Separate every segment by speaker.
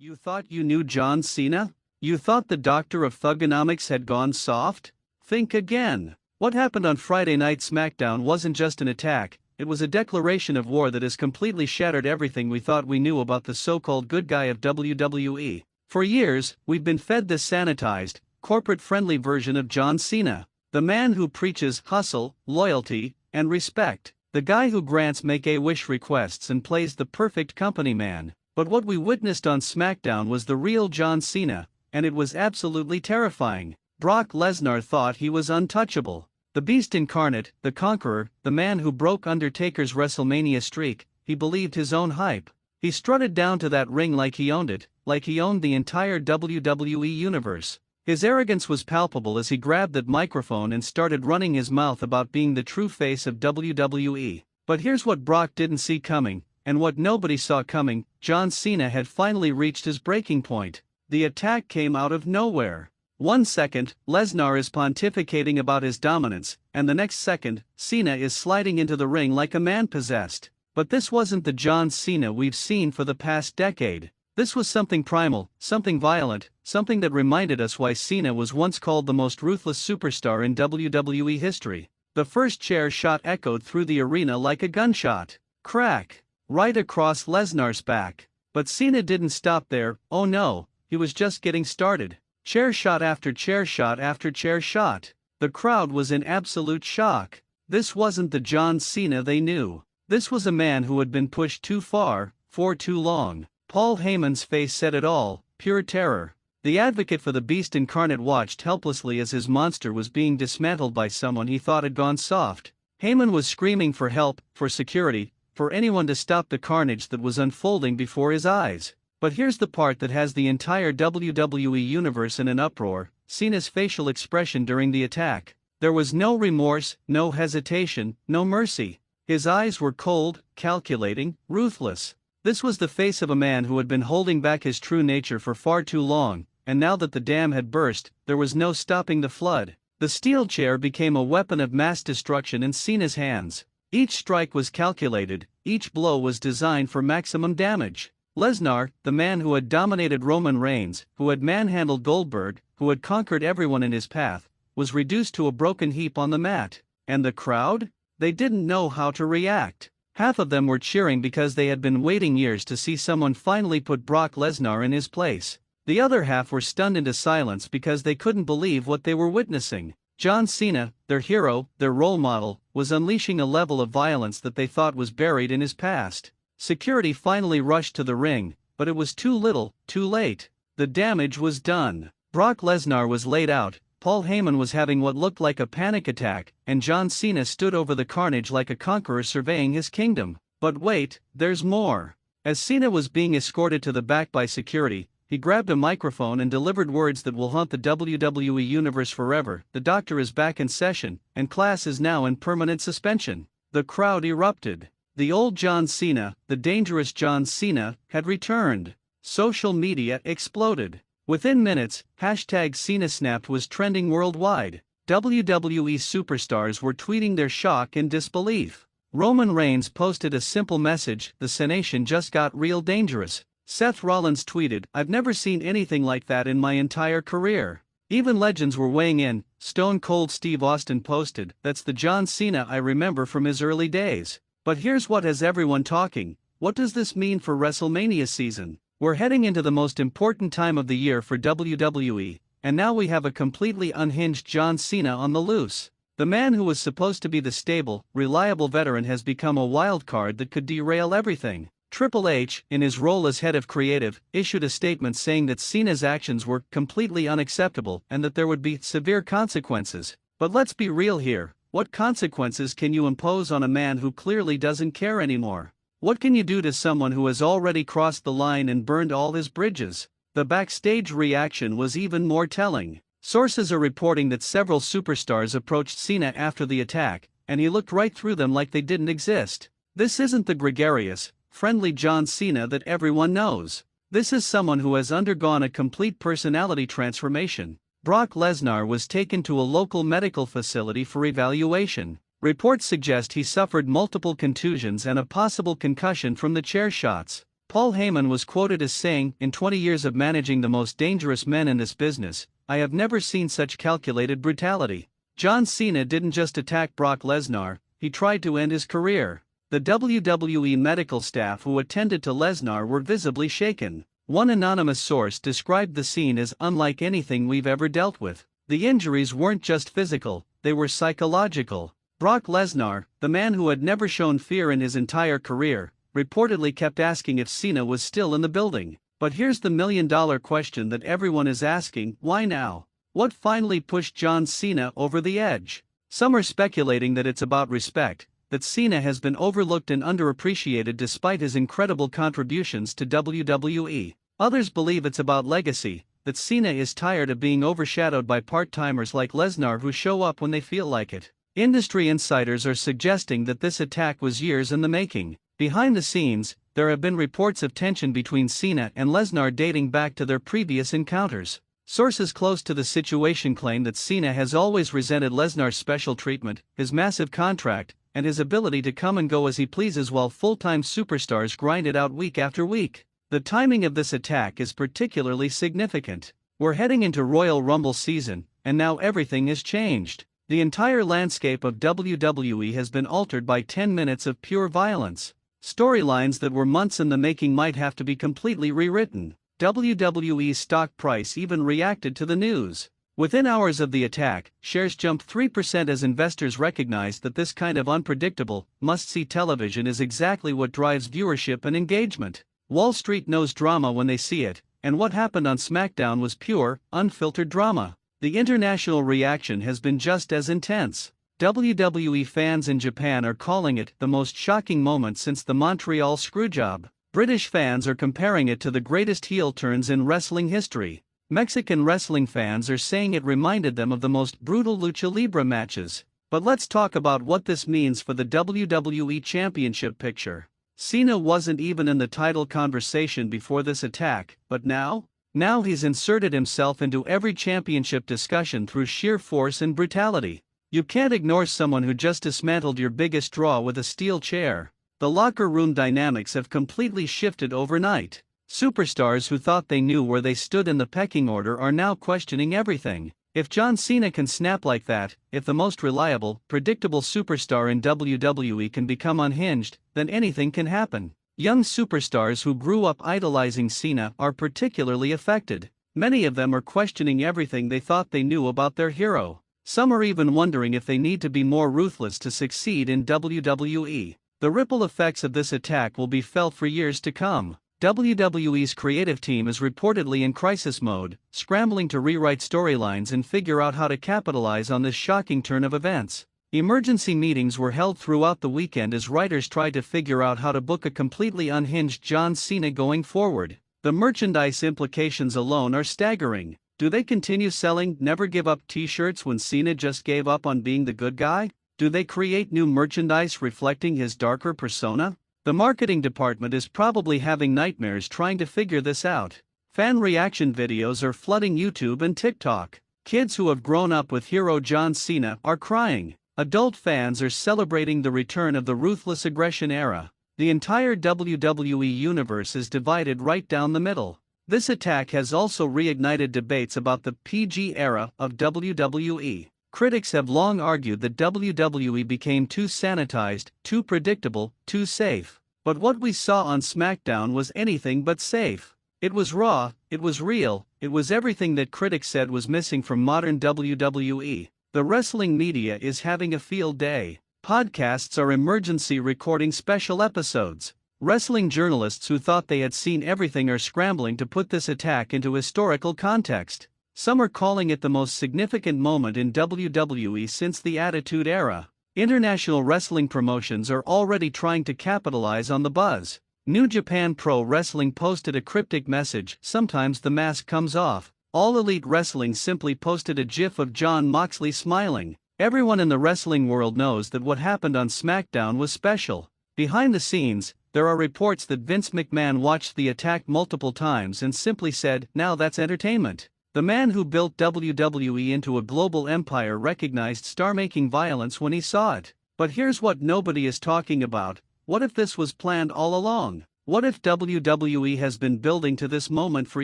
Speaker 1: You thought you knew John Cena? You thought the doctor of thugonomics had gone soft? Think again. What happened on Friday Night SmackDown wasn't just an attack, it was a declaration of war that has completely shattered everything we thought we knew about the so-called good guy of WWE. For years, we've been fed this sanitized, corporate-friendly version of John Cena. The man who preaches hustle, loyalty, and respect. The guy who grants make-a-wish requests and plays the perfect company man. But what we witnessed on SmackDown was the real John Cena, and it was absolutely terrifying. Brock Lesnar thought he was untouchable. The Beast incarnate, the Conqueror, the man who broke Undertaker's WrestleMania streak, he believed his own hype. He strutted down to that ring like he owned it, like he owned the entire WWE Universe. His arrogance was palpable as he grabbed that microphone and started running his mouth about being the true face of WWE. But here's what Brock didn't see coming, and what nobody saw coming: John Cena had finally reached his breaking point. The attack came out of nowhere. 1 second, Lesnar is pontificating about his dominance, and the next second, Cena is sliding into the ring like a man possessed. But this wasn't the John Cena we've seen for the past decade. This was something primal, something violent, something that reminded us why Cena was once called the most ruthless superstar in WWE history. The first chair shot echoed through the arena like a gunshot. Crack! Right across Lesnar's back. But Cena didn't stop there. Oh no, he was just getting started. Chair shot after chair shot after chair shot. The crowd was in absolute shock. This wasn't the John Cena they knew. This was a man who had been pushed too far, for too long. Paul Heyman's face said it all: pure terror. The advocate for the Beast incarnate watched helplessly as his monster was being dismantled by someone he thought had gone soft. Heyman was screaming for help, for security, for anyone to stop the carnage that was unfolding before his eyes. But here's the part that has the entire WWE Universe in an uproar: Cena's facial expression during the attack. There was no remorse, no hesitation, no mercy. His eyes were cold, calculating, ruthless. This was the face of a man who had been holding back his true nature for far too long, and now that the dam had burst, there was no stopping the flood. The steel chair became a weapon of mass destruction in Cena's hands. Each strike was calculated, each blow was designed for maximum damage. Lesnar, the man who had dominated Roman Reigns, who had manhandled Goldberg, who had conquered everyone in his path, was reduced to a broken heap on the mat. And the crowd? They didn't know how to react. Half of them were cheering because they had been waiting years to see someone finally put Brock Lesnar in his place. The other half were stunned into silence because they couldn't believe what they were witnessing. John Cena, their hero, their role model, was unleashing a level of violence that they thought was buried in his past. Security finally rushed to the ring, but it was too little, too late. The damage was done. Brock Lesnar was laid out, Paul Heyman was having what looked like a panic attack, and John Cena stood over the carnage like a conqueror surveying his kingdom. But wait, there's more. As Cena was being escorted to the back by security, he grabbed a microphone and delivered words that will haunt the WWE Universe forever: the doctor is back in session, and class is now in permanent suspension. The crowd erupted. The old John Cena, the dangerous John Cena, had returned. Social media exploded. Within minutes, #CenaSnapped was trending worldwide. WWE superstars were tweeting their shock and disbelief. Roman Reigns posted a simple message: the Cenation just got real dangerous. Seth Rollins tweeted, "I've never seen anything like that in my entire career." Even legends were weighing in. Stone Cold Steve Austin posted, "That's the John Cena I remember from his early days." But here's what has everyone talking: what does this mean for WrestleMania season? We're heading into the most important time of the year for WWE, and now we have a completely unhinged John Cena on the loose. The man who was supposed to be the stable, reliable veteran has become a wild card that could derail everything. Triple H, in his role as head of creative, issued a statement saying that Cena's actions were completely unacceptable and that there would be severe consequences. But let's be real here: what consequences can you impose on a man who clearly doesn't care anymore? What can you do to someone who has already crossed the line and burned all his bridges? The backstage reaction was even more telling. Sources are reporting that several superstars approached Cena after the attack, and he looked right through them like they didn't exist. This isn't the gregarious, friendly John Cena that everyone knows. This is someone who has undergone a complete personality transformation. Brock Lesnar was taken to a local medical facility for evaluation. Reports suggest he suffered multiple contusions and a possible concussion from the chair shots. Paul Heyman was quoted as saying, "In 20 years of managing the most dangerous men in this business, I have never seen such calculated brutality." John Cena didn't just attack Brock Lesnar, he tried to end his career. The WWE medical staff who attended to Lesnar were visibly shaken. One anonymous source described the scene as unlike anything we've ever dealt with. The injuries weren't just physical, they were psychological. Brock Lesnar, the man who had never shown fear in his entire career, reportedly kept asking if Cena was still in the building. But here's the million-dollar question that everyone is asking: why now? What finally pushed John Cena over the edge? Some are speculating that it's about respect, that Cena has been overlooked and underappreciated despite his incredible contributions to WWE. Others believe it's about legacy, that Cena is tired of being overshadowed by part-timers like Lesnar who show up when they feel like it. Industry insiders are suggesting that this attack was years in the making. Behind the scenes, there have been reports of tension between Cena and Lesnar dating back to their previous encounters. Sources close to the situation claim that Cena has always resented Lesnar's special treatment, his massive contract, and his ability to come and go as he pleases while full-time superstars grind it out week after week. The timing of this attack is particularly significant. We're heading into Royal Rumble season, and now everything has changed. The entire landscape of WWE has been altered by 10 minutes of pure violence. Storylines that were months in the making might have to be completely rewritten. WWE's stock price even reacted to the news. Within hours of the attack, shares jumped 3% as investors recognized that this kind of unpredictable, must-see television is exactly what drives viewership and engagement. Wall Street knows drama when they see it, and what happened on SmackDown was pure, unfiltered drama. The international reaction has been just as intense. WWE fans in Japan are calling it the most shocking moment since the Montreal Screwjob. British fans are comparing it to the greatest heel turns in wrestling history. Mexican wrestling fans are saying it reminded them of the most brutal lucha libre matches. But let's talk about what this means for the WWE Championship picture. Cena wasn't even in the title conversation before this attack, but now? Now he's inserted himself into every championship discussion through sheer force and brutality. You can't ignore someone who just dismantled your biggest draw with a steel chair. The locker room dynamics have completely shifted overnight. Superstars who thought they knew where they stood in the pecking order are now questioning everything. If John Cena can snap like that, if the most reliable, predictable superstar in WWE can become unhinged, then anything can happen. Young superstars who grew up idolizing Cena are particularly affected. Many of them are questioning everything they thought they knew about their hero. Some are even wondering if they need to be more ruthless to succeed in WWE. The ripple effects of this attack will be felt for years to come. WWE's creative team is reportedly in crisis mode, scrambling to rewrite storylines and figure out how to capitalize on this shocking turn of events. Emergency meetings were held throughout the weekend as writers tried to figure out how to book a completely unhinged John Cena going forward. The merchandise implications alone are staggering. Do they continue selling "Never Give Up" t-shirts when Cena just gave up on being the good guy? Do they create new merchandise reflecting his darker persona? The marketing department is probably having nightmares trying to figure this out. Fan reaction videos are flooding YouTube and TikTok. Kids who have grown up with hero John Cena are crying. Adult fans are celebrating the return of the ruthless aggression era. The entire WWE Universe is divided right down the middle. This attack has also reignited debates about the PG era of WWE. Critics have long argued that WWE became too sanitized, too predictable, too safe. But what we saw on SmackDown was anything but safe. It was raw, it was real, it was everything that critics said was missing from modern WWE. The wrestling media is having a field day. Podcasts are emergency recording special episodes. Wrestling journalists who thought they had seen everything are scrambling to put this attack into historical context. Some are calling it the most significant moment in WWE since the Attitude Era. International wrestling promotions are already trying to capitalize on the buzz. New Japan Pro Wrestling posted a cryptic message: "Sometimes the mask comes off." All Elite Wrestling simply posted a gif of Jon Moxley smiling. Everyone in the wrestling world knows that what happened on SmackDown was special. Behind the scenes, there are reports that Vince McMahon watched the attack multiple times and simply said, "Now that's entertainment." The man who built WWE into a global empire recognized star-making violence when he saw it. But here's what nobody is talking about: what if this was planned all along? What if WWE has been building to this moment for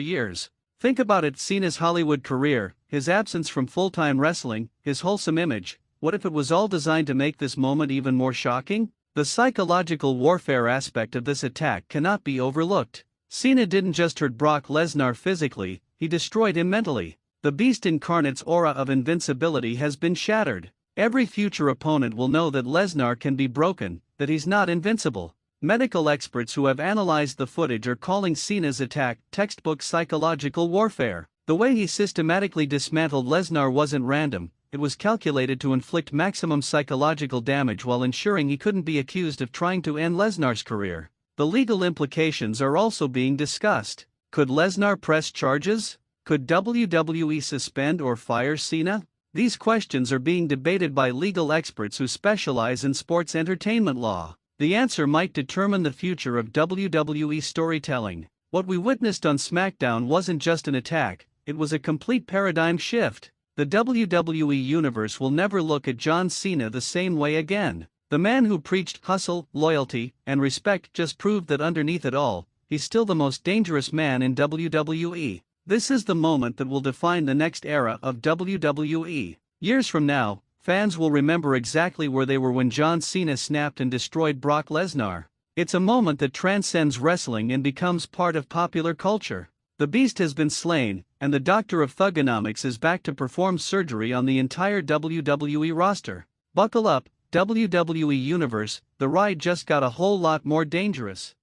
Speaker 1: years? Think about it: Cena's Hollywood career, his absence from full-time wrestling, his wholesome image. What if it was all designed to make this moment even more shocking? The psychological warfare aspect of this attack cannot be overlooked. Cena didn't just hurt Brock Lesnar physically, he destroyed him mentally. The Beast Incarnate's aura of invincibility has been shattered. Every future opponent will know that Lesnar can be broken, that he's not invincible. Medical experts who have analyzed the footage are calling Cena's attack textbook psychological warfare. The way he systematically dismantled Lesnar wasn't random, it was calculated to inflict maximum psychological damage while ensuring he couldn't be accused of trying to end Lesnar's career. The legal implications are also being discussed. Could Lesnar press charges? Could WWE suspend or fire Cena? These questions are being debated by legal experts who specialize in sports entertainment law. The answer might determine the future of WWE storytelling. What we witnessed on SmackDown wasn't just an attack, it was a complete paradigm shift. The WWE Universe will never look at John Cena the same way again. The man who preached hustle, loyalty, and respect just proved that underneath it all, he's still the most dangerous man in WWE. This is the moment that will define the next era of WWE. Years from now, fans will remember exactly where they were when John Cena snapped and destroyed Brock Lesnar. It's a moment that transcends wrestling and becomes part of popular culture. The Beast has been slain, and the Doctor of Thugonomics is back to perform surgery on the entire WWE roster. Buckle up, WWE Universe, the ride just got a whole lot more dangerous.